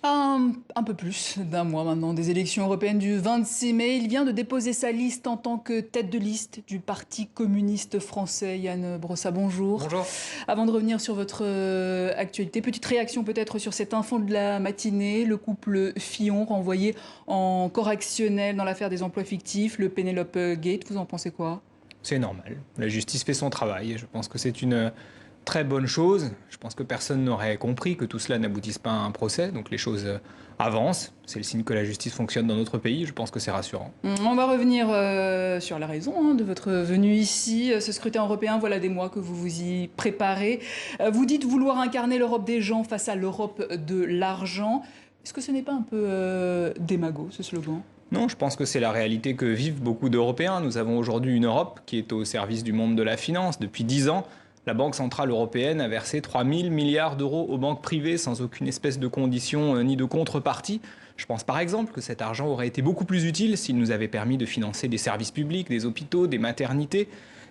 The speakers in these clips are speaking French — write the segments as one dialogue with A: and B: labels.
A: Un peu plus d'un mois maintenant des élections européennes du 26 mai. Il vient de déposer sa liste en tant que tête de liste du Parti communiste français. Yann Brossa, bonjour.
B: Bonjour.
A: Avant de revenir sur votre actualité, petite réaction peut-être sur cette info de la matinée. Le couple Fillon renvoyé en correctionnel dans l'affaire des emplois fictifs, le Penelope Gate. Vous en pensez quoi?
B: C'est normal. La justice fait son travail et je pense que c'est une très bonne chose. Je pense que personne n'aurait compris que tout cela n'aboutisse pas à un procès. Donc les choses avancent. C'est le signe que la justice fonctionne dans notre pays. Je pense que c'est rassurant.
A: On va revenir sur la raison de votre venue ici. Ce scrutin européen, voilà des mois que vous vous y préparez. Vous dites vouloir incarner l'Europe des gens face à l'Europe de l'argent. Est-ce que ce n'est pas un peu démago, ce slogan?
B: Non, je pense que c'est la réalité que vivent beaucoup d'Européens. Nous avons aujourd'hui une Europe qui est au service du monde de la finance. Depuis 10 ans, la Banque centrale européenne a versé 3 000 milliards d'euros aux banques privées sans aucune espèce de condition ni de contrepartie. Je pense par exemple que cet argent aurait été beaucoup plus utile s'il nous avait permis de financer des services publics, des hôpitaux, des maternités,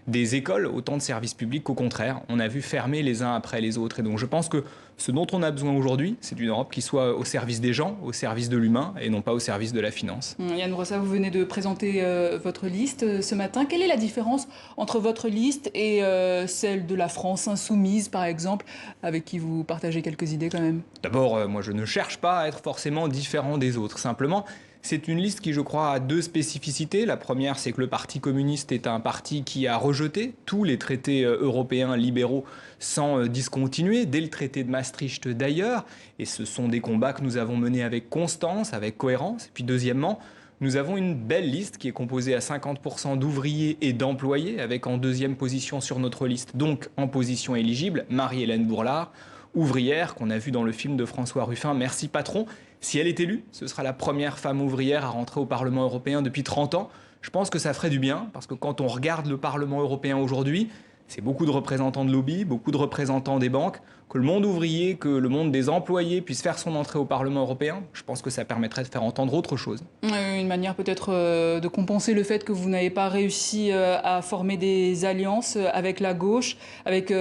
B: des écoles, autant de services publics qu'au contraire, on a vu fermer les uns après les autres. Et donc je pense que ce dont on a besoin aujourd'hui, c'est une Europe qui soit au service des gens, au service de l'humain et non pas au service de la finance.
A: Yann Brossa, vous venez de présenter votre liste ce matin. Quelle est la différence entre votre liste et celle de la France insoumise, par exemple, avec qui vous partagez quelques idées quand même?
B: D'abord, moi je ne cherche pas à être forcément différent des autres. Simplement, c'est une liste qui, je crois, a deux spécificités. La première, c'est que le Parti communiste est un parti qui a rejeté tous les traités européens libéraux sans discontinuer, dès le traité de Maastricht d'ailleurs. Et ce sont des combats que nous avons menés avec constance, avec cohérence. Et puis deuxièmement, nous avons une belle liste qui est composée à 50% d'ouvriers et d'employés, avec en deuxième position sur notre liste, donc en position éligible, Marie-Hélène Bourlard, ouvrière qu'on a vue dans le film de François Ruffin, Merci patron. Si elle est élue, ce sera la première femme ouvrière à rentrer au Parlement européen depuis 30 ans. Je pense que ça ferait du bien, parce que quand on regarde le Parlement européen aujourd'hui, c'est beaucoup de représentants de lobby, beaucoup de représentants des banques. Que le monde ouvrier, que le monde des employés puisse faire son entrée au Parlement européen, je pense que ça permettrait de faire entendre autre chose.
A: Une manière peut-être de compenser le fait que vous n'avez pas réussi à former des alliances avec la gauche, avec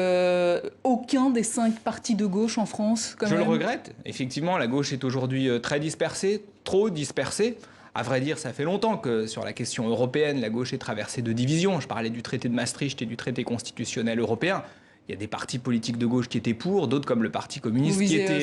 A: aucun des 5 partis de gauche en France quand
B: Je
A: même.
B: le regrette. Effectivement, la gauche est aujourd'hui très dispersée, trop dispersée. À vrai dire, ça fait longtemps que sur la question européenne, la gauche est traversée de divisions. Je parlais du traité de Maastricht et du traité constitutionnel européen. Il y a des partis politiques de gauche qui étaient pour, d'autres comme le Parti communiste qui étaient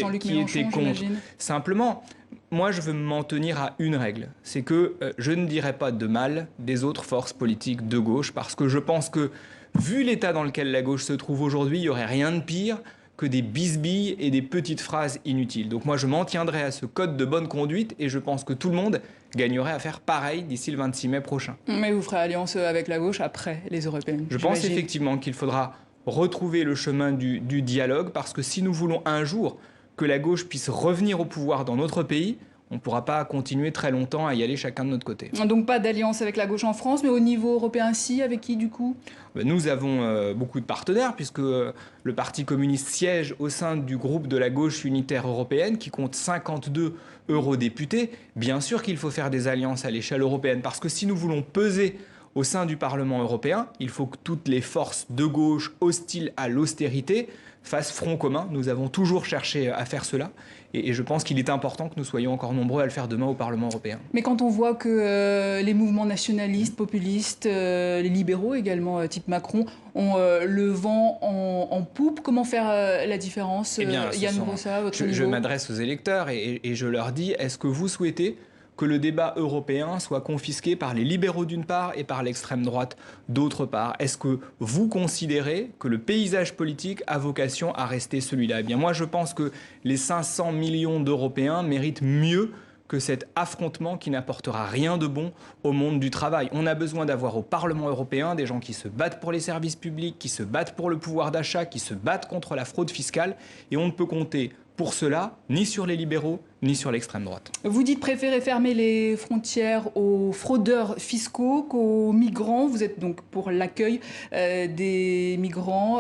B: contre. Simplement, moi je veux m'en tenir à une règle, c'est que je ne dirai pas de mal des autres forces politiques de gauche, parce que je pense que, vu l'état dans lequel la gauche se trouve aujourd'hui, il n'y aurait rien de pire que des bisbilles et des petites phrases inutiles. Donc moi je m'en tiendrai à ce code de bonne conduite et je pense que tout le monde gagnerait à faire pareil d'ici le 26 mai prochain.
A: Mais vous ferez alliance avec la gauche après les européennes.
B: Je pense effectivement qu'il faudra retrouver le chemin du dialogue, parce que si nous voulons un jour que la gauche puisse revenir au pouvoir dans notre pays, on ne pourra pas continuer très longtemps à y aller chacun de notre côté.
A: Donc pas d'alliance avec la gauche en France, mais au niveau européen, si, avec qui du coup?
B: Nous avons beaucoup de partenaires, puisque le Parti communiste siège au sein du groupe de la gauche unitaire européenne, qui compte 52 eurodéputés. Bien sûr qu'il faut faire des alliances à l'échelle européenne, parce que si nous voulons peser au sein du Parlement européen, il faut que toutes les forces de gauche hostiles à l'austérité fassent front commun. Nous avons toujours cherché à faire cela et je pense qu'il est important que nous soyons encore nombreux à le faire demain au Parlement européen.
A: Mais quand on voit que les mouvements nationalistes, populistes, les libéraux également, type Macron, ont le vent en poupe, comment faire la différence? Yann Brossa, à votre niveau?
B: Je m'adresse aux électeurs et je leur dis, est-ce que vous souhaitez que le débat européen soit confisqué par les libéraux d'une part et par l'extrême droite d'autre part? Est-ce que vous considérez que le paysage politique a vocation à rester celui-là? Eh bien moi je pense que les 500 millions d'Européens méritent mieux que cet affrontement qui n'apportera rien de bon au monde du travail. On a besoin d'avoir au Parlement européen des gens qui se battent pour les services publics, qui se battent pour le pouvoir d'achat, qui se battent contre la fraude fiscale, et on ne peut compter pour cela ni sur les libéraux ni sur l'extrême droite.
A: Vous dites préférer fermer les frontières aux fraudeurs fiscaux qu'aux migrants. Vous êtes donc pour l'accueil des migrants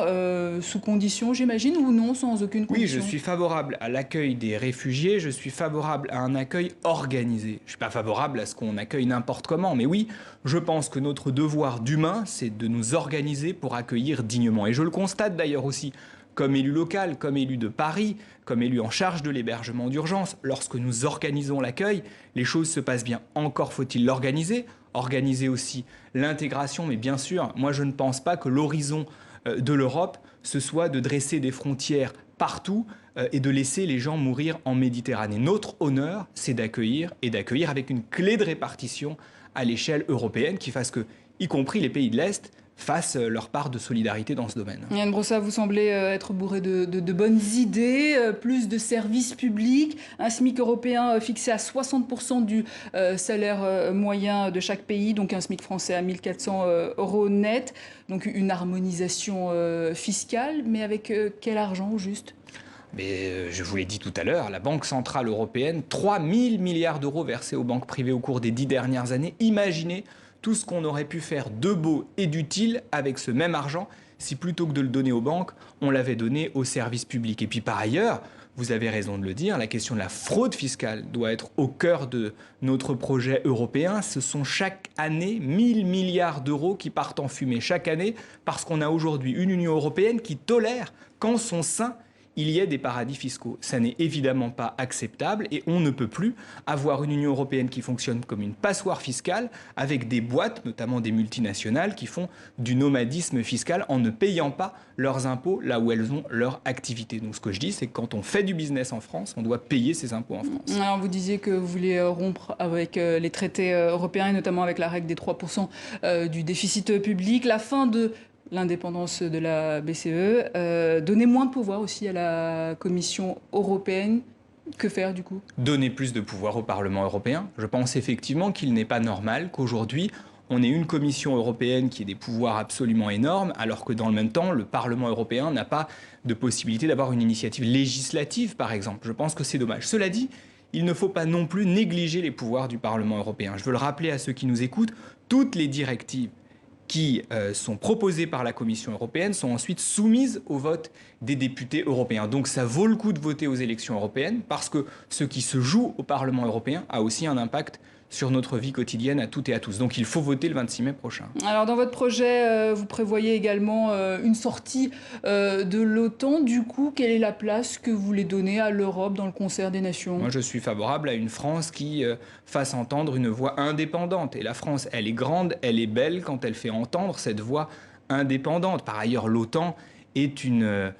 A: sous conditions, j'imagine, ou non, sans aucune condition?
B: Oui, je suis favorable à l'accueil des réfugiés, je suis favorable à un accueil organisé. Je ne suis pas favorable à ce qu'on accueille n'importe comment, mais oui, je pense que notre devoir d'humain, c'est de nous organiser pour accueillir dignement. Et je le constate d'ailleurs aussi comme élu local, comme élu de Paris, comme élu en charge de l'hébergement d'urgence, lorsque nous organisons l'accueil, les choses se passent bien. Encore faut-il l'organiser, organiser aussi l'intégration, mais bien sûr, moi je ne pense pas que l'horizon de l'Europe, ce soit de dresser des frontières partout et de laisser les gens mourir en Méditerranée. Notre honneur, c'est d'accueillir et d'accueillir avec une clé de répartition à l'échelle européenne qui fasse que, y compris les pays de l'Est, fassent leur part de solidarité dans ce domaine.
A: Yann Brossa, vous semblez être bourré de bonnes idées, plus de services publics, un SMIC européen fixé à 60% du salaire moyen de chaque pays, donc un SMIC français à 1 400 € net, donc une harmonisation fiscale, mais avec quel argent au juste ?
B: Mais je vous l'ai dit tout à l'heure, la Banque Centrale Européenne, 3 000 milliards d'euros versés aux banques privées au cours des 10 dernières années. Imaginez tout ce qu'on aurait pu faire de beau et d'utile avec ce même argent si plutôt que de le donner aux banques, on l'avait donné aux services publics. Et puis par ailleurs, vous avez raison de le dire, la question de la fraude fiscale doit être au cœur de notre projet européen. Ce sont chaque année 1 000 milliards d'euros qui partent en fumée chaque année parce qu'on a aujourd'hui une Union européenne qui tolère qu'en son sein, il y ait des paradis fiscaux. Ça n'est évidemment pas acceptable et on ne peut plus avoir une Union européenne qui fonctionne comme une passoire fiscale avec des boîtes, notamment des multinationales, qui font du nomadisme fiscal en ne payant pas leurs impôts là où elles ont leur activité. Donc ce que je dis, c'est que quand on fait du business en France, on doit payer ses impôts en France.
A: Alors vous disiez que vous voulez rompre avec les traités européens et notamment avec la règle des 3% du déficit public, la fin de l'indépendance de la BCE, donner moins de pouvoir aussi à la Commission européenne. Que faire du coup ?
B: Donner plus de pouvoir au Parlement européen. Je pense effectivement qu'il n'est pas normal qu'aujourd'hui, on ait une Commission européenne qui ait des pouvoirs absolument énormes, alors que dans le même temps, le Parlement européen n'a pas de possibilité d'avoir une initiative législative, par exemple. Je pense que c'est dommage. Cela dit, il ne faut pas non plus négliger les pouvoirs du Parlement européen. Je veux le rappeler à ceux qui nous écoutent, toutes les directives qui sont proposées par la Commission européenne sont ensuite soumises au vote des députés européens. Donc ça vaut le coup de voter aux élections européennes parce que ce qui se joue au Parlement européen a aussi un impact sur notre vie quotidienne à toutes et à tous. Donc il faut voter le 26 mai prochain.
A: Alors dans votre projet, vous prévoyez également une sortie de l'OTAN. Du coup, quelle est la place que vous voulez donner à l'Europe dans le concert des nations ?
B: Moi, je suis favorable à une France qui fasse entendre une voix indépendante. Et la France, elle est grande, elle est belle quand elle fait entendre cette voix indépendante. Par ailleurs, l'OTAN est une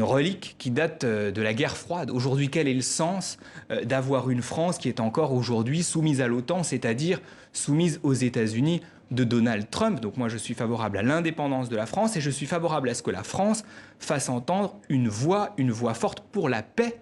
B: relique qui date de la guerre froide. Aujourd'hui, quel est le sens d'avoir une France qui est encore aujourd'hui soumise à l'OTAN, c'est-à-dire soumise aux États-Unis de Donald Trump? Donc moi, je suis favorable à l'indépendance de la France et je suis favorable à ce que la France fasse entendre une voix forte pour la paix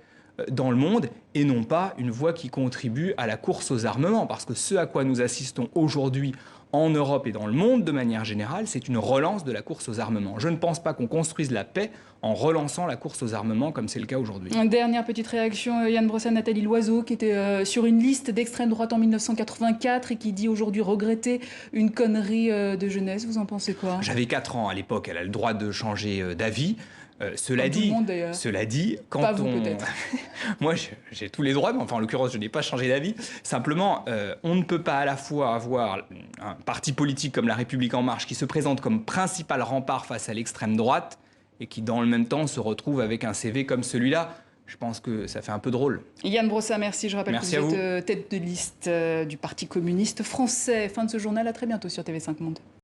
B: dans le monde et non pas une voix qui contribue à la course aux armements. Parce que ce à quoi nous assistons aujourd'hui en Europe et dans le monde de manière générale, c'est une relance de la course aux armements. Je ne pense pas qu'on construise la paix en relançant la course aux armements comme c'est le cas aujourd'hui.
A: Une dernière petite réaction, Yann Brossa, Nathalie Loiseau, qui était sur une liste d'extrême droite en 1984 et qui dit aujourd'hui regretter une connerie de jeunesse. Vous en pensez quoi ?
B: J'avais 4 ans à l'époque, elle a le droit de changer d'avis.
A: Cela
B: dit, quand
A: pas vous peut-être.
B: Moi, j'ai tous les droits, mais enfin, en l'occurrence, je n'ai pas changé d'avis. Simplement, on ne peut pas à la fois avoir un parti politique comme La République En Marche qui se présente comme principal rempart face à l'extrême droite et qui, dans le même temps, se retrouve avec un CV comme celui-là. Je pense que ça fait un peu drôle.
A: Yann Brossa, merci. Je rappelle que vous êtes tête de liste du Parti communiste français. Fin de ce journal. À très bientôt sur TV5 Monde.